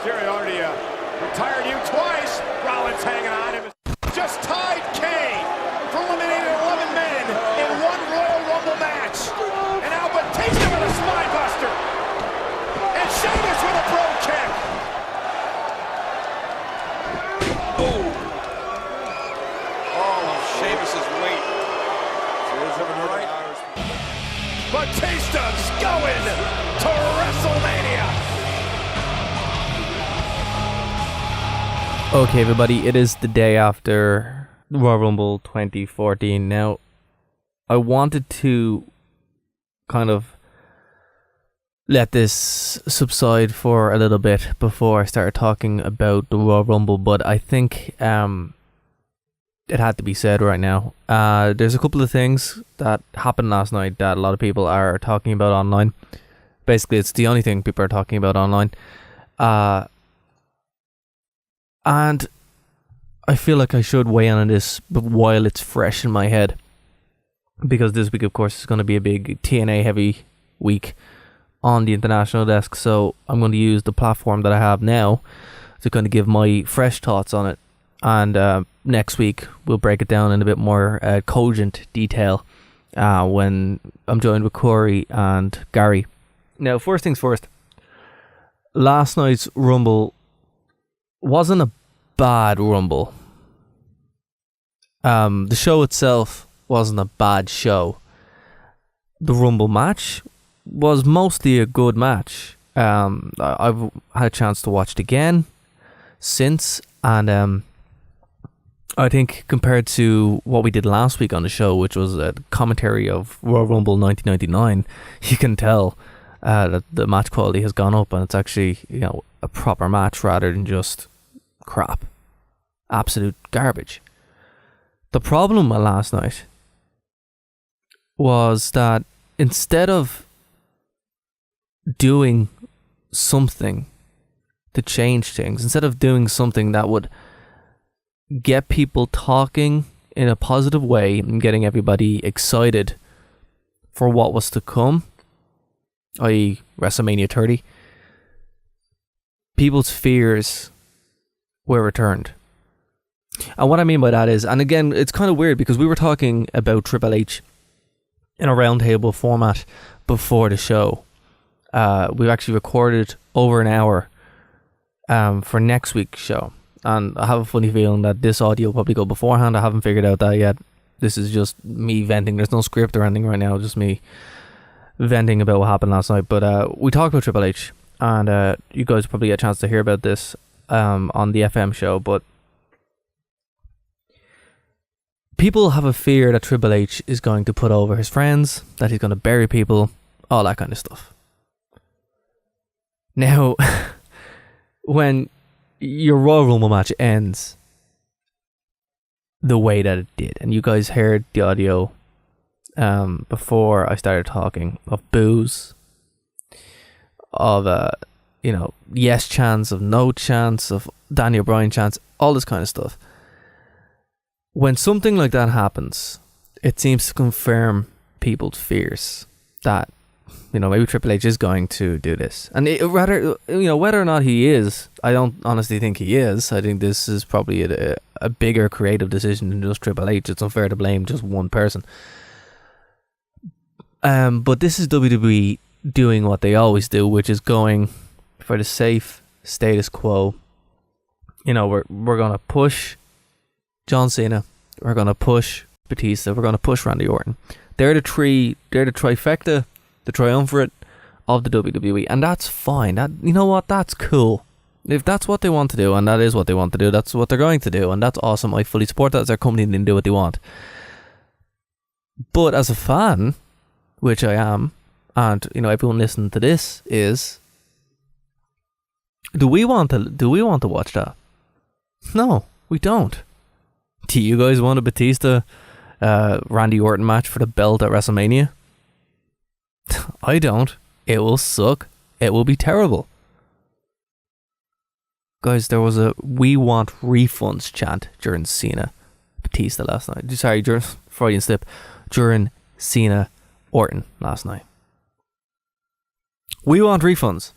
Mysterio already retired you twice. Rollins hanging on. It was just tied Kane for eliminating 11 men in one Royal Rumble match. And now Batista with a spine buster. And Sheamus with a pro kick. Sheamus's weight. Batista's going to WrestleMania. Okay, everybody, it is the day after Royal Rumble 2014. Now, I wanted to kind of let this subside for a little bit before I started talking about the Royal Rumble, but I think it had to be said right now. There's a couple of things that happened last night that a lot of people are talking about online. Basically, it's the only thing people are talking about online. And I feel like I should weigh in on this while it's fresh in my head. Because this week, of course, is going to be a big TNA heavy week on the international desk. So I'm going to use the platform that I have now to kind of give my fresh thoughts on it. And next week, we'll break it down in a bit more cogent detail when I'm joined with Corey and Gary. Now, first things first. Last night's Rumble wasn't a bad Rumble. The show itself wasn't a bad show. The Rumble match was mostly a good match. I've had a chance to watch it again since, and I think compared to what we did last week on the show, which was a commentary of Royal Rumble 1999, you can tell that the match quality has gone up, and it's actually, you know, a proper match rather than just crap, absolute garbage. The problem with last night was that instead of doing something to change things, instead of doing something that would get people talking in a positive way and getting everybody excited for what was to come, i.e. WrestleMania 30, people's fears were returned. And what I mean by that is, and again, it's kind of weird because we were talking about Triple H in a roundtable format before the show. We've actually recorded over an hour for next week's show. And I have a funny feeling that this audio will probably go beforehand. I haven't figured out that yet. This is just me venting. There's no script or anything right now. Just me venting about what happened last night. But we talked about Triple H. And you guys probably get a chance to hear about this on the FM show. But people have a fear that Triple H is going to put over his friends. That he's going to bury people. All that kind of stuff. Now, when your Royal Rumble match ends the way that it did, and you guys heard the audio before I started talking of boos, of yes chance, of no chance, of Daniel Bryan chance, all this kind of stuff. When something like that happens, it seems to confirm people's fears that, maybe Triple H is going to do this. And whether or not he is, I don't honestly think he is. I think this is probably a bigger creative decision than just Triple H. It's unfair to blame just one person. But this is WWE doing what they always do, which is going for the safe status quo. We're going to push John Cena. We're going to push Batista. We're going to push Randy Orton. They're the trifecta, the triumvirate of the WWE, and that's fine. That's cool. If that's what they want to do, and that is what they want to do, that's what they're going to do, and that's awesome. I fully support that as their company, and they can do what they want. But as a fan, which I am, and everyone listening to this is, do we want to watch that? No, we don't. Do you guys want a Batista Randy Orton match for the belt at WrestleMania? I don't. It will suck. It will be terrible. Guys, there was a "We want refunds" chant during Cena Batista last night. Sorry, during Freudian slip. During Cena Orton last night. We want refunds.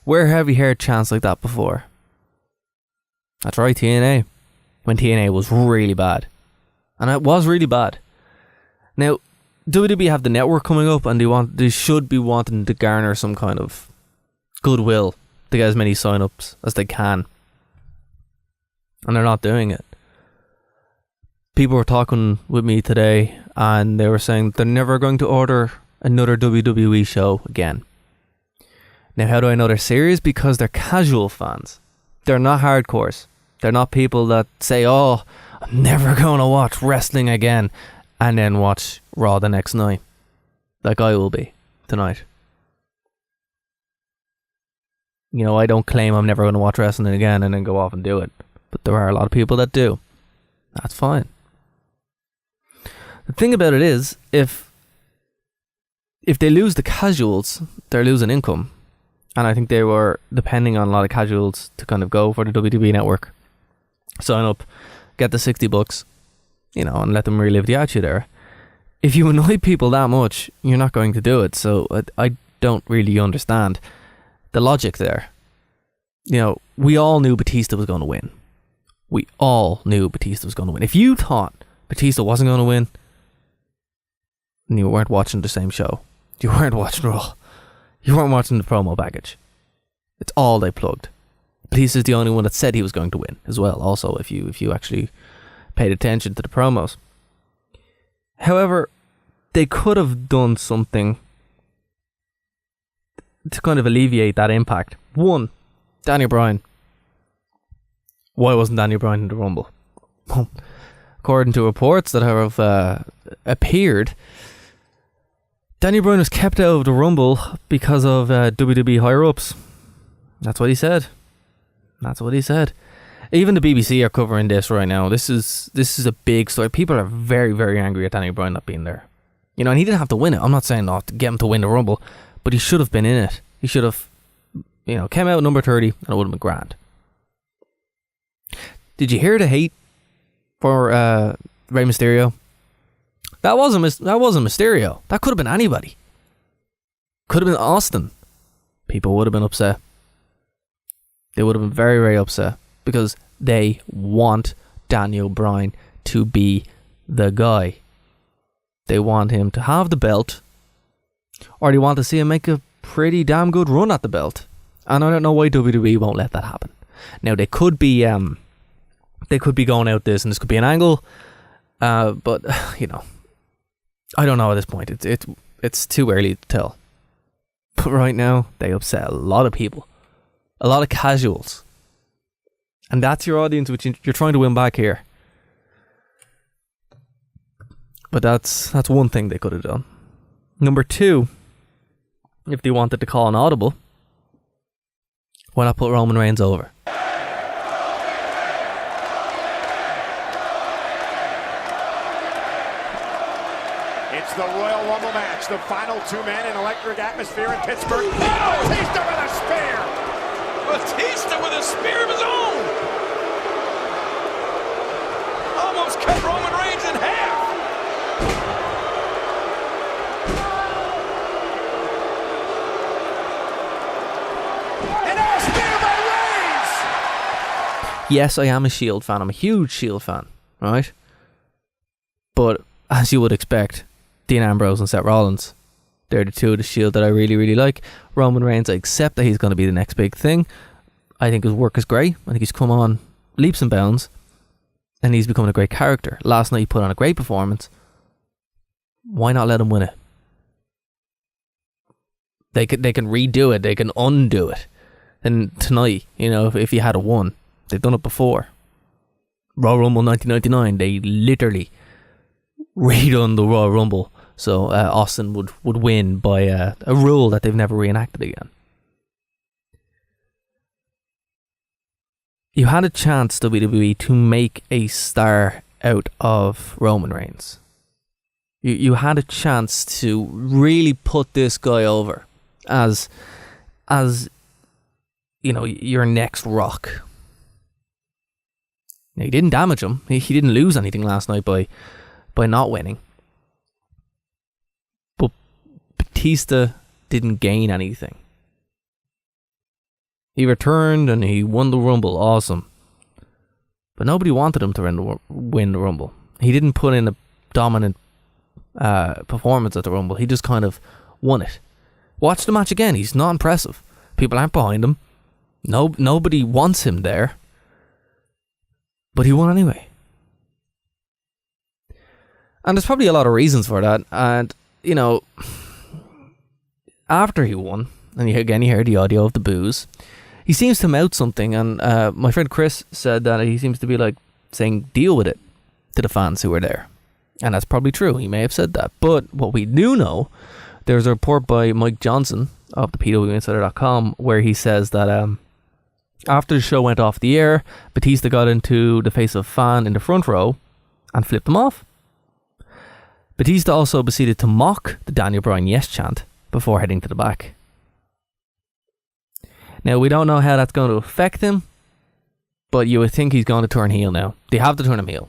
Where have you heard chants like that before? That's right, TNA. When TNA was really bad. And it was really bad. Now, WWE have the network coming up, and they should be wanting to garner some kind of goodwill to get as many sign-ups as they can. And they're not doing it. People were talking with me today, and they were saying they're never going to order another WWE show again. Now, how do I know they're serious? Because they're casual fans. They're not hardcores. They're not people that say, oh, I'm never going to watch wrestling again, and then watch Raw the next night. Like I will be tonight. You know, I don't claim I'm never going to watch wrestling again and then go off and do it. But there are a lot of people that do. That's fine. The thing about it is, if they lose the casuals, they're losing income. And I think they were depending on a lot of casuals to kind of go for the WWE network. Sign up, get the $60, you know, and let them relive the attitude era. If you annoy people that much, you're not going to do it. So I don't really understand the logic there. You know, we all knew Batista was going to win. We all knew Batista was going to win. If you thought Batista wasn't going to win, then you weren't watching the same show. You weren't watching Raw. You weren't watching the promo package. It's all they plugged. Batista's the only one that said he was going to win as well, also, if you actually paid attention to the promos. However, they could have done something to kind of alleviate that impact. One, Daniel Bryan. Why wasn't Daniel Bryan in the Rumble? According to reports that have appeared, Daniel Bryan was kept out of the Rumble because of WWE higher-ups. That's what he said. That's what he said. Even the BBC are covering this right now. This is a big story. People are very, very angry at Daniel Bryan not being there. You know, and he didn't have to win it. I'm not saying not to get him to win the Rumble, but he should have been in it. He should have, you know, came out number 30 and it would have been grand. Did you hear the hate for Rey Mysterio? That wasn't Mysterio. That could have been anybody. Could have been Austin. People would have been upset. They would have been very, very upset because they want Daniel Bryan to be the guy. They want him to have the belt, or they want to see him make a pretty damn good run at the belt. And I don't know why WWE won't let that happen. Now they could be going out this, and this could be an angle, but you know, I don't know at this point. It's too early to tell. But right now, they upset a lot of people. A lot of casuals. And that's your audience which you're trying to win back here. But that's one thing they could have done. Number two, if they wanted to call an audible, why not put Roman Reigns over? It's the Royal Rumble match. The final two men in electric atmosphere in Pittsburgh. Oh, Batista with a spear! Batista with a spear of his own! Almost cut Roman Reigns in half! And now a spear by Reigns! Yes, I am a Shield fan. I'm a huge Shield fan, right? But as you would expect, Dean Ambrose and Seth Rollins, they're the two of the Shield that I really, really like. Roman Reigns, I accept that he's going to be the next big thing. I think his work is great. I think he's come on leaps and bounds, and he's becoming a great character. Last night he put on a great performance. Why not let him win it? They can redo it. They can undo it. And tonight, you know, if he had won, they've done it before. Royal Rumble 1999, they literally redone the Royal Rumble. So Austin would win by a rule that they've never reenacted again. You had a chance, WWE, to make a star out of Roman Reigns. You had a chance to really put this guy over as you know, your next Rock. Now, he didn't damage him. He didn't lose anything last night by not winning. But Batista didn't gain anything. He returned and he won the Rumble. Awesome. But nobody wanted him to win the Rumble. He didn't put in a dominant performance at the Rumble. He just kind of won it. Watch the match again. He's not impressive. People aren't behind him. Nobody wants him there. But he won anyway. And there's probably a lot of reasons for that. And, you know, after he won, and you hear the audio of the boos, he seems to mouth something. And my friend Chris said that he seems to be like saying, deal with it, to the fans who were there. And that's probably true. He may have said that. But what we do know, there's a report by Mike Johnson of the PWInsider.com where he says that after the show went off the air, Batista got into the face of a fan in the front row and flipped him off. Batista also proceeded to mock the Daniel Bryan yes chant before heading to the back. Now, we don't know how that's going to affect him, but you would think he's going to turn heel now. They have to turn him heel.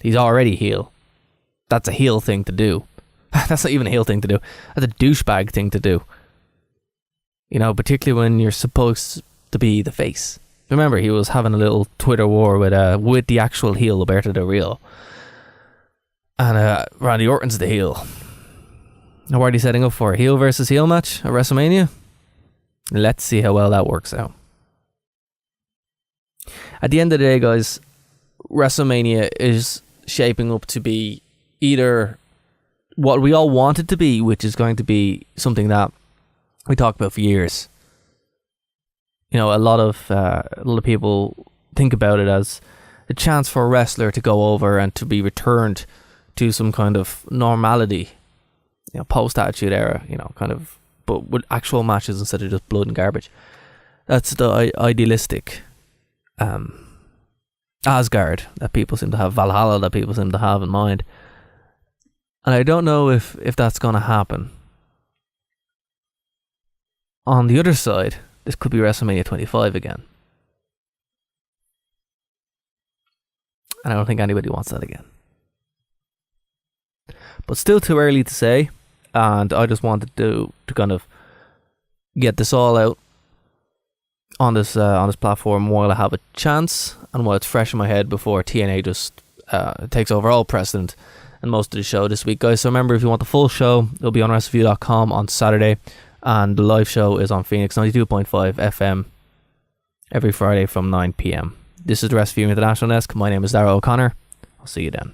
He's already heel. That's a heel thing to do. That's not even a heel thing to do. That's a douchebag thing to do. You know, particularly when you're supposed to be the face. Remember, he was having a little Twitter war with the actual heel, Alberto Del Rio. And Randy Orton's the heel. Now, what are they setting up for? A heel versus heel match at WrestleMania? Let's see how well that works out. At the end of the day, guys, WrestleMania is shaping up to be either what we all want it to be, which is going to be something that we talked about for years. You know, a lot of people think about it as a chance for a wrestler to go over and to be returned to some kind of normality, you know, post-Attitude Era, you know, kind of, but with actual matches instead of just blood and garbage. That's the idealistic Asgard that people seem to have, Valhalla that people seem to have in mind. And I don't know if that's going to happen. On the other side, this could be WrestleMania 25 again. And I don't think anybody wants that again. But still too early to say. And I just wanted to kind of get this all out on this platform while I have a chance and while it's fresh in my head before TNA just takes over all precedent and most of the show this week, guys. So remember, if you want the full show, it'll be on WrestleView.com on Saturday, and the live show is on Phoenix 92.5 FM every Friday from 9 p.m. This is the WrestleView International Desk. My name is Darragh O'Connor. I'll see you then.